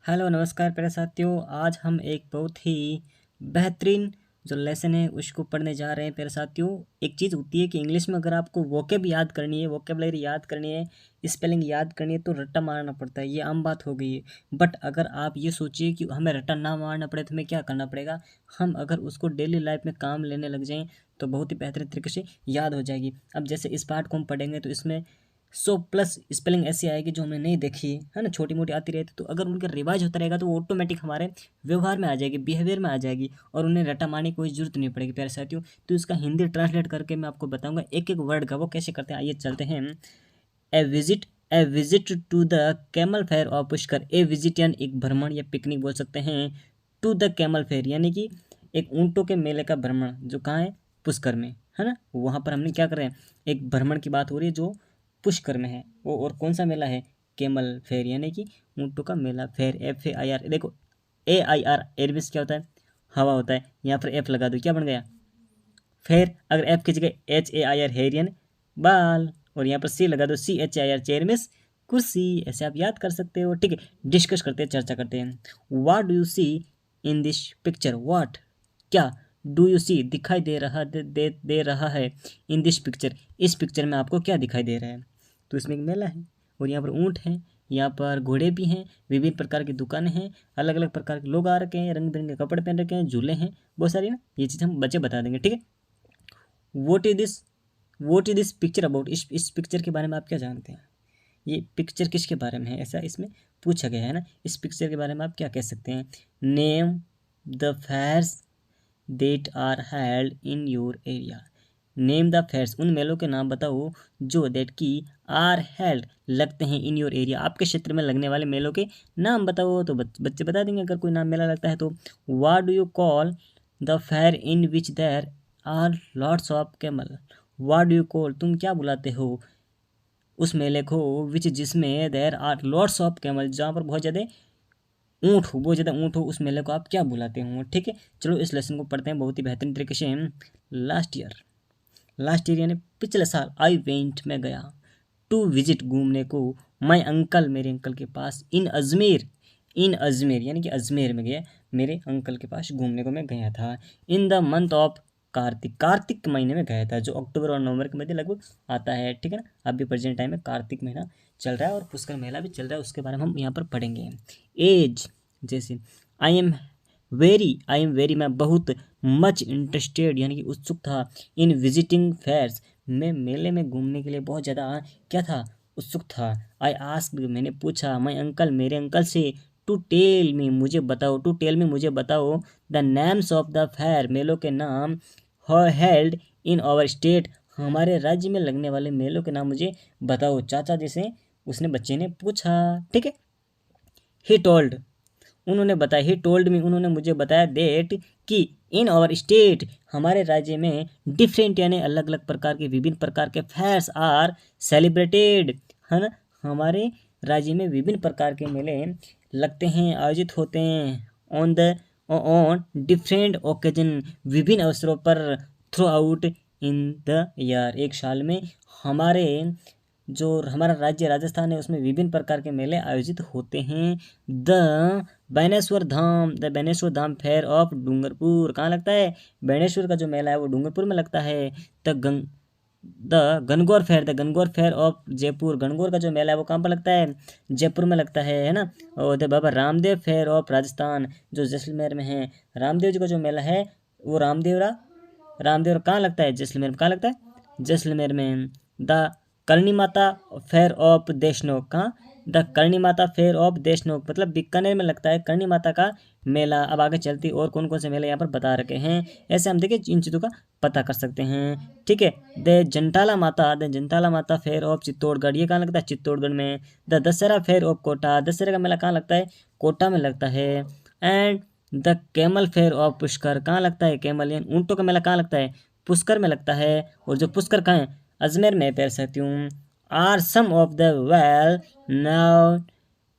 Hello नमस्कार प्यारे साथियों। आज हम एक बहुत ही बेहतरीन जो लेसन है उसको पढ़ने जा रहे हैं प्यारे साथियों। एक चीज़ होती है कि इंग्लिश में अगर आपको वोकेब याद करनी है, वोकेबलरी याद करनी है, स्पेलिंग याद करनी है तो रट्टा मारना पड़ता है, ये आम बात हो गई है। बट अगर आप ये सोचिए कि हमें रट्टा ना मारना पड़े तो हमें क्या करना पड़ेगा, हम अगर उसको डेली लाइफ में काम लेने लग जाएँ तो बहुत ही बेहतरीन तरीके से याद हो जाएगी। अब जैसे इस पार्ट को हम पढ़ेंगे तो इसमें 100+ स्पेलिंग ऐसी आएगी जो हमने नहीं देखी है ना, छोटी मोटी आती रहती, तो अगर उनका रिवाइज होता रहेगा तो वो ऑटोमेटिक हमारे व्यवहार में आ जाएगी, बिहेवियर में आ जाएगी और उन्हें रटा मारने की कोई जरूरत नहीं पड़ेगी प्यारे साथियों। तो इसका हिंदी ट्रांसलेट करके मैं आपको बताऊंगा एक एक वर्ड का वो कैसे करते हैं। आइए चलते हैं। A visit, a visit to the camel fair of Pushkar. A visit यानी एक भ्रमण या पिकनिक बोल सकते हैं। टू द कैमल फेयर यानी कि एक ऊँटों के मेले का भ्रमण जो कहाँ है, पुष्कर में, है ना। वहाँ पर हमने क्या कर रहे हैं, एक भ्रमण की बात हो रही है जो पुष्कर में है वो। और कौन सा मेला है, कैमल फेयर यानी कि ऊँटों का मेला। फेयर FAIR, देखो AIR एयरबेस क्या होता है, हवा होता है। यहाँ पर एफ लगा दो, क्या बन गया, फेयर। अगर एफ की जगह HAIR हेरियन, बाल। और यहाँ पर सी लगा दो, CHAIR चेयर मिस, कुर्सी। ऐसे आप याद कर सकते हो। ठीक है, डिस्कस करते हैं, चर्चा करते हैं। What do you see in this picture, what क्या, डू यू सी दिखाई दे रहा है, इन दिस पिक्चर इस पिक्चर में आपको क्या दिखाई दे रहा है। तो इसमें एक मेला है और यहाँ पर ऊँट हैं, यहाँ पर घोड़े भी हैं, विभिन्न प्रकार की दुकानें हैं, अलग अलग प्रकार के लोग आ रखे हैं, रंग बिरंगे कपड़े पहन रखे हैं, झूले हैं, बहुत सारी ना। ये चीज़ हम बच्चे बता देंगे, ठीक है। Vote is this, vote is this picture about, इस पिक्चर के बारे में आप क्या जानते हैं, ये पिक्चर किसके बारे में है, ऐसा इसमें पूछा गया है ना। इस पिक्चर के बारे में आप क्या कह सकते हैं। Name the fairs that are held in your area. Name the fairs, उन मेलों के नाम बताओ जो देट की आर हेल्ड लगते हैं इन योर एरिया, आपके क्षेत्र में लगने वाले मेलों के नाम बताओ। तो बच्चे बता देंगे अगर कोई नाम मेला लगता है तो। What do you call the fair in which there are lots of camel. What do you call, तुम क्या बुलाते हो उस मेले को, विच जिसमें there are lots of camel, जहाँ पर बहुत ज़्यादा ऊँट हो, बहुत ज़्यादा ऊँट हो, उस मेले को आप क्या बुलाते हो। ठीक है, चलो इस लेसन को पढ़ते हैं बहुत ही बेहतरीन तरीके से। लास्ट ईयर, लास्ट ईयर यानी पिछले साल, आई वेंट में गया, टू विजिट घूमने को, माई अंकल मेरे अंकल के पास, इन अजमेर, इन अजमेर यानी कि अजमेर में गया, मेरे अंकल के पास घूमने को मैं गया था। In the month of Kartik, Kartik के महीने में गया था, जो अक्टूबर और नवंबर के मध्य लगभग आता है, ठीक है ना। अभी प्रेजेंट टाइम में कार्तिक महीना चल रहा है और पुष्कर मेला भी चल रहा है, उसके बारे में हम यहाँ पर पढ़ेंगे। एज, जैसे आई एम वेरी, मैं बहुत, मच इंटरेस्टेड यानी कि उत्सुक था, इन विजिटिंग फेयर्स, मैं मेले में घूमने के लिए बहुत ज़्यादा क्या था, उत्सुक था। आई आस्क्ड, मैंने पूछा, माई अंकल मेरे अंकल से, टू टेल मी मुझे बताओ, टू टेल मी मुझे बताओ, the names of the fair मेलों के नाम, हेल्ड इन आवर स्टेट हमारे राज्य में लगने वाले मेलों के नाम मुझे बताओ। चाचा जैसे उसने बच्चे ने पूछा, ठीक है। ही टोल्ड, उन्होंने बताया, ही टोल्ड मी उन्होंने मुझे बताया, डेट कि इन आवर स्टेट हमारे राज्य में डिफरेंट यानी अलग अलग प्रकार के, विभिन्न प्रकार के फेयर्स आर सेलिब्रेटेड, है ना। हमारे राज्य में विभिन्न प्रकार के मेले लगते हैं, आयोजित होते हैं, ऑन डिफरेंट ओकेजन, विभिन्न अवसरों पर, through out in the year, एक साल में हमारे जो हमारा राज्य राजस्थान है उसमें विभिन्न प्रकार के मेले आयोजित होते हैं। The Baneshwar Dham, the Baneshwar Dham fair of Dungarpur कहाँ लगता है, बैनेश्वर का जो मेला है वो डूंगरपुर में लगता है। The Gangaur fair, the Gangaur fair of Jaipur, Gangaur का जो मेला है वो कहाँ पर लगता है, जयपुर में लगता है ना। और the Baba Ramdev fair of Rajasthan जो जैसलमेर में है, रामदेव जी का जो मेला है वो रामदेवरा कहाँ लगता है, जैसलमेर में, कहाँ लगता है, जैसलमेर में। The Karni Mata fair of Deshnok, कहाँ, the Karni Mata fair of Deshnok मतलब बीकानेर में लगता है करणी माता का मेला। अब आगे चलती और कौन कौन से मेले यहाँ पर बता रखे हैं, ऐसे हम देखिए इन चीज़ों का पता कर सकते हैं, ठीक है। द जंटाला माता फेयर ऑफ चित्तौड़गढ़, ये कहाँ लगता है, चित्तौड़गढ़ में। The Dussehra fair of Kota, Dussehra का मेला कहाँ लगता है, कोटा में लगता है। And the camel fair of Pushkar, कहाँ लगता है, कैमल यानी ऊँटों का मेला कहाँ लगता है, पुष्कर में लगता है। और जो पुष्कर कहाँ है, अजमेर में पैर सकती हूँ। Are some of the well known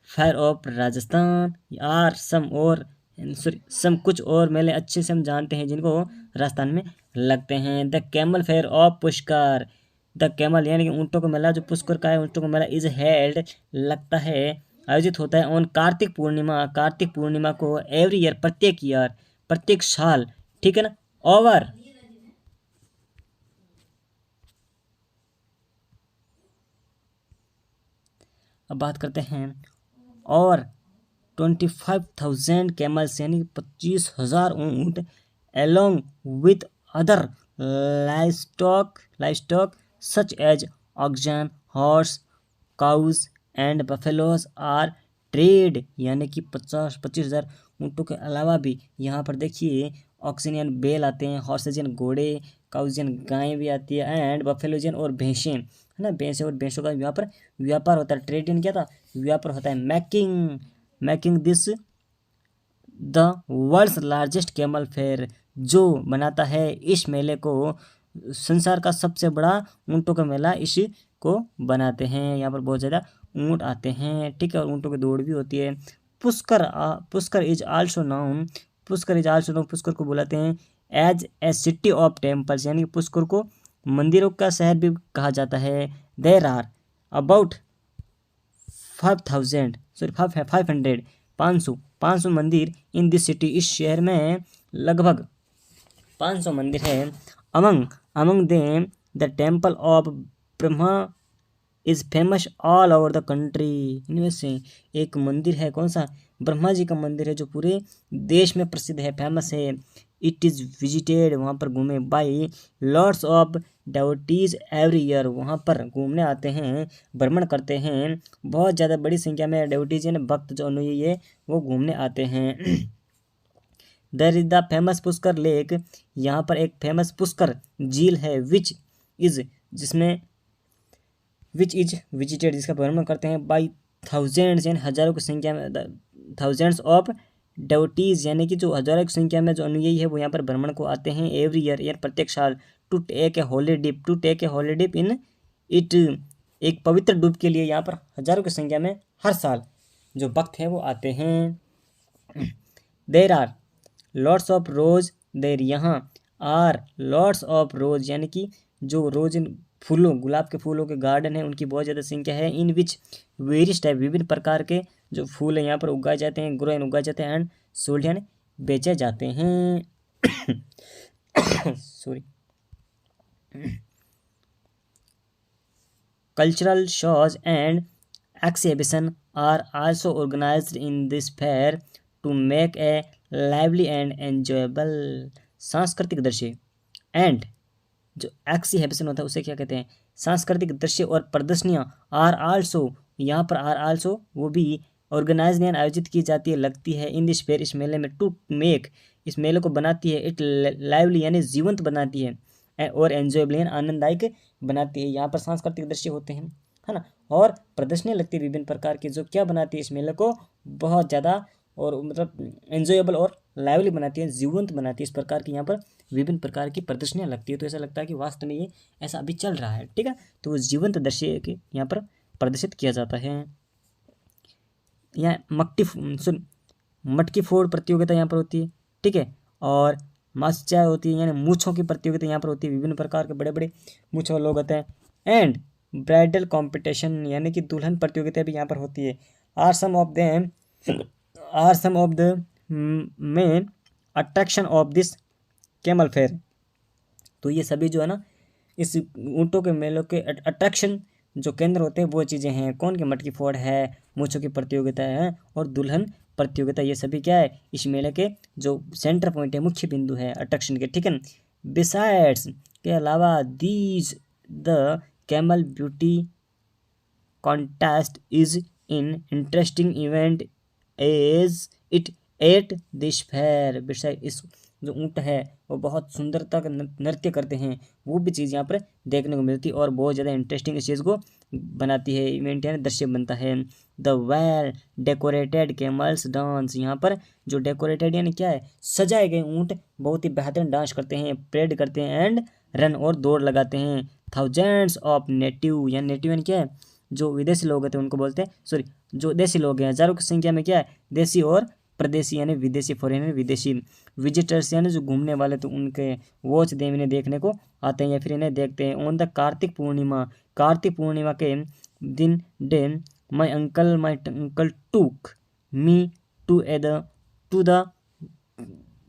fair of Rajasthan, are some और सॉरी सम कुछ और मेले अच्छे से हम जानते हैं जिनको राजस्थान में लगते हैं। The camel fair of Pushkar, the camel यानी कि ऊँटों का मेला जो पुष्कर का है, ऊँटों का मेला इज हेल्ड लगता है आयोजित होता है ऑन कार्तिक पूर्णिमा को एवरी ईयर, प्रत्येक साल, ठीक है ना। ओवर अब बात करते हैं और 25,000 कैमल्स यानी 25,000 ऊँट along with other livestock such as oxen, horse, cows and buffaloes are trade, यानी कि 25,000 ऊँटों के अलावा भी यहाँ पर देखिए ऑक्सिन यानी बैल आते हैं, हॉर्सेज यानी घोड़े, काउज यानी गायें भी आती है, एंड बफेलोज यानी और भैंसें, है ना। भैंसें और भैंसों का यहाँ पर व्यापार होता है। ट्रेड यानी क्या था, व्यापार होता है। Making this the world's largest camel fair, जो बनाता है इस मेले को संसार का सबसे बड़ा ऊँटों का मेला, इसको बनाते हैं। यहाँ पर बहुत ज़्यादा ऊँट आते हैं, ठीक है, और ऊँटों की दौड़ भी होती है। Pushkar is also known Pushkar को बुलाते हैं as a city of temples, यानी कि पुष्कर को मंदिरों का शहर भी कहा जाता है। देर आर अबाउट 500 मंदिर इन दिस सिटी, इस शहर में लगभग 500 मंदिर है। Among them the temple of Brahma is famous all over the country, इनमें से एक मंदिर है, कौन सा, ब्रह्मा जी का मंदिर है, जो पूरे देश में प्रसिद्ध है, फेमस है। इट इज़ विजिटेड, वहाँ पर घूमे, by lots of devotees every year, वहाँ पर घूमने आते हैं, भ्रमण करते हैं, बहुत ज़्यादा बड़ी संख्या में डिवोटीज यानी भक्त जो अनुयायी है वो घूमने आते हैं। There is the famous Pushkar lake, यहाँ पर एक फेमस पुष्कर झील है, विच इज विजिटेड, जिसका भ्रमण करते हैं बाई थाउजेंड्स यानी हजारों की संख्या में, थाउजेंड्स ऑफ डिवोटीज यानी कि जो हजारों की संख्या में जो अनुयायी है वो यहाँ पर भ्रमण को आते हैं एवरी ईयर, यार प्रत्येक साल। To take a holiday in it, एक पवित्र डूब के लिए यहाँ पर हजारों की संख्या में हर साल जो भक्त हैं वो आते हैं। There are lots of rose, there यहाँ आर लॉट्स ऑफ रोज, यानी कि जो रोज इन फूलों, गुलाब के फूलों के गार्डन है उनकी बहुत ज़्यादा संख्या है। इन विच वेरियस टाइप, विभिन्न प्रकार के जो फूल हैं यहाँ पर उगाए जाते हैं, ग्रो उगाए जाते हैं, एंड सोल्ड यानी बेचे जाते हैं। Sorry. Cultural shows and exhibition are also organised in this fair to make a lively and enjoyable, सांस्कृतिक दृश्य एंड जो एक्सिबिशन होता है उसे क्या कहते हैं, सांस्कृतिक दृश्य और प्रदर्शनियाँ, आर आल्सो, यहाँ पर आर आल्सो वो भी ऑर्गेनाइज यानी आयोजित की जाती है, लगती है, इन दिस फेयर, इस मेले में, टू मेक, इस मेले को बनाती है, इट लाइवली यानी जीवंत बनाती है, और एंजॉयबल यानी आनंददायक बनाती है। यहाँ पर सांस्कृतिक दृश्य होते हैं, है ना, और प्रदर्शनियाँ लगती है विभिन्न प्रकार की, जो क्या बनाती है इस मेले को बहुत ज़्यादा और मतलब एंजॉयबल और लाइवली बनाती है, जीवंत बनाती है। इस प्रकार की यहाँ पर विभिन्न प्रकार की प्रदर्शनियाँ लगती है, तो ऐसा लगता है कि वास्तव में ये ऐसा अभी चल रहा है, ठीक है। तो वो जीवंत दृश्य के यहाँ पर प्रदर्शित किया जाता है। यहाँ मटकी फोड़ प्रतियोगिता यहाँ पर होती है, ठीक है, और मास्चा होती है यानी मूछों की प्रतियोगिता यहाँ पर होती है, विभिन्न प्रकार के बड़े बड़े मूछों वाले लोग होते हैं। एंड ब्राइडल कॉम्पिटिशन यानी कि दुल्हन प्रतियोगिता भी यहाँ पर होती है। Are some of the main attraction of this camel fair, तो ये सभी जो है ना इस ऊँटों के मेलों के अट्रैक्शन जो केंद्र होते हैं वो चीज़ें हैं, कौन की, मटकी फोड़ है, मूँछों की प्रतियोगिता है और दुल्हन प्रतियोगिता, ये सभी क्या है इस मेले के जो सेंटर पॉइंट है, मुख्य बिंदु है अट्रैक्शन के, ठीक है। बिसाइड्स के अलावा these the camel beauty contest is in interesting event as it at this fair, beside इस जो ऊँट है वो बहुत सुंदरता का नृत्य करते हैं, वो भी चीज़ यहाँ पर देखने को मिलती है और बहुत ज़्यादा इंटरेस्टिंग इस चीज़ को बनाती है, इवेंट यानी दृश्य बनता है। The well decorated camels dance, यहाँ पर जो डेकोरेटेड यानी क्या है, सजाए गए ऊँट बहुत ही बेहतरीन डांस करते हैं, परेड करते हैं, एंड रन और दौड़ लगाते हैं। थाउजेंड्स ऑफ नेटिव यानी क्या है, जो विदेशी लोग होते हैं उनको बोलते हैं, सॉरी, जो देसी लोग हैं, हजारों की संख्या में क्या है, देसी और प्रदेशी यानी विदेशी, फॉरेनर विदेशी, विजिटर्स यानी जो घूमने वाले, तो उनके वॉच देव इन्हें देखने को आते हैं या फिर इन्हें देखते हैं। ऑन द कार्तिक पूर्णिमा के दिन day my uncle took me to the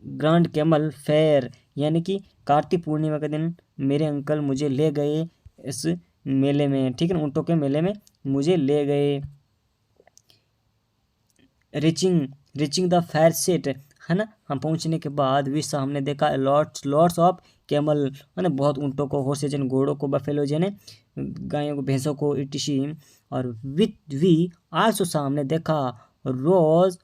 grand camel fair, यानी कि कार्तिक पूर्णिमा के दिन मेरे अंकल मुझे ले गए इस मेले में, ठीक है ना, ऊँटों के मेले में मुझे ले गए। रिचिंग द फेयर सेट, है ना, हम पहुंचने के बाद विशा हमने देखा लॉट्स ऑफ कैमल, है ना, बहुत ऊँटों को, हॉर्सेज यानी घोड़ों को, बफेलो यानी गायों को, भैंसों को, इटिशी। और विथ वी आल्सो हमने देखा रोज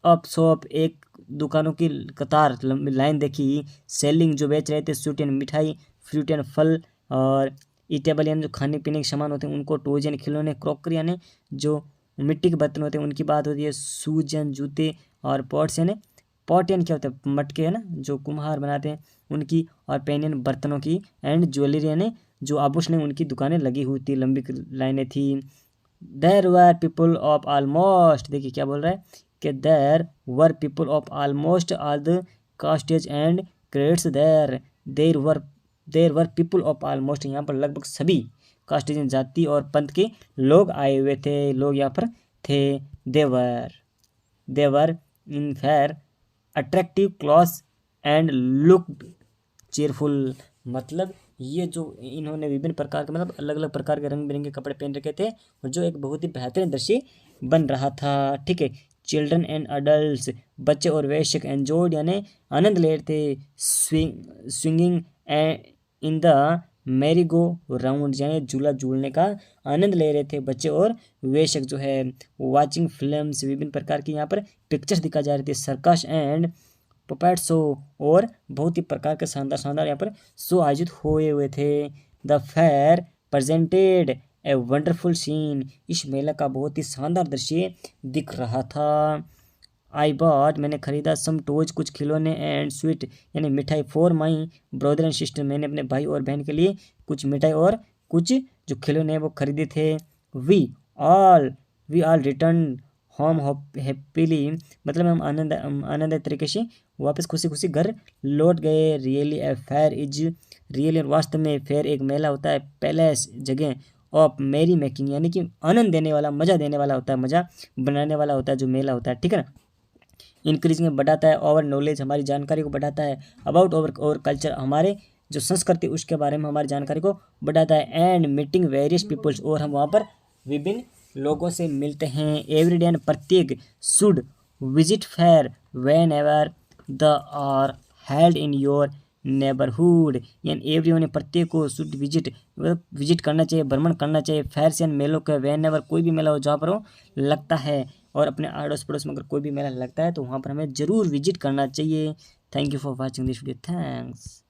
अप शॉप, एक दुकानों की कतार लंबी लाइन देखी, सेलिंग जो बेच रहे थे स्वीट एंड मिठाई, फ्रूट एंड फल, और ईटेबल यानी जो खाने पीने के सामान होते हैं उनको, टॉयज यानी खिलौने, क्रॉकरी यानी जो मिट्टी के बर्तन होते हैं उनकी बात होती है, शूज यानी जूते, और पॉट्स यानी पॉट यानी क्या होता है, मटके, है ना, जो कुम्हार बनाते हैं उनकी, और पेन यानी बर्तनों की, एंड ज्वेलरी यानी जो आभूषण उनकी दुकानें लगी हुई थी, लंबी लाइनें थी। There were people of almost, देखिए क्या बोल रहा है कि there were people of almost all the castes and creeds, there were people of almost, यहाँ पर लगभग सभी कास्टेज, जाति और पंथ के लोग आए हुए थे, लोग यहाँ पर थे। They were in fair attractive clothes and look cheerful, मतलब ये जो इन्होंने विभिन्न प्रकार के, मतलब अलग अलग प्रकार के रंग बिरंगे कपड़े पहन रखे थे, और जो एक बहुत ही बेहतरीन दृश्य बन रहा था, ठीक है। चिल्ड्रन एंड अडल्ट, बच्चे और वयस्क, एंजॉयड यानी आनंद ले रहे थे, swinging in the merry go round, यानी झूला झूलने का आनंद ले रहे थे बच्चे और वयस्क जो है। वाचिंग फिल्म्स, विभिन्न प्रकार की यहाँ पर पिक्चर्स दिखा जा रही थी, सर्कस एंड पपेट शो, और बहुत ही प्रकार के शानदार यहाँ पर शो आयोजित हुए थे। The fair presented a wonderful scene, इस मेला का बहुत ही शानदार दृश्य दिख रहा था। आई बॉट, मैंने खरीदा सम टॉयज, कुछ खिलौने, एंड स्वीट यानी मिठाई, for my brother and sister, मैंने अपने भाई और बहन के लिए कुछ मिठाई और कुछ जो खिलौने वो खरीदे थे। We all return home happily, मतलब हम आनंद तरीके से वापस खुशी खुशी घर लौट गए। Really a fair is really, वास्तव में फेयर एक मेला होता है, पैलेस जगह ऑफ मेरी मेकिंग, यानी कि आनंद देने वाला, मज़ा देने वाला होता है, मज़ा बनाने वाला होता है जो मेला होता है, ठीक है ना। इंक्रीजिंग में बढ़ाता है, ओवर नॉलेज हमारी जानकारी को बढ़ाता है, अबाउट ओवर कल्चर हमारे जो संस्कृति उसके बारे में हमारी जानकारी को बढ़ाता है, एंड मीटिंग वेरियस पीपल्स, और हम वहाँ पर विभिन्न लोगों से मिलते हैं। एवरीडे यानी प्रत्येक, should visit fair whenever the are held in your neighbourhood, यानी एवरी यानी प्रत्येक को, शुड विजिट करना चाहिए, भ्रमण करना चाहिए, फेयर से मेलों का, वेन एवर कोई भी मेला हो जहाँ पर वो लगता है, और अपने आड़ोस पड़ोस में अगर कोई भी मेला लगता है तो वहाँ पर हमें ज़रूर विजिट करना चाहिए। Thank you for watching this video, thanks.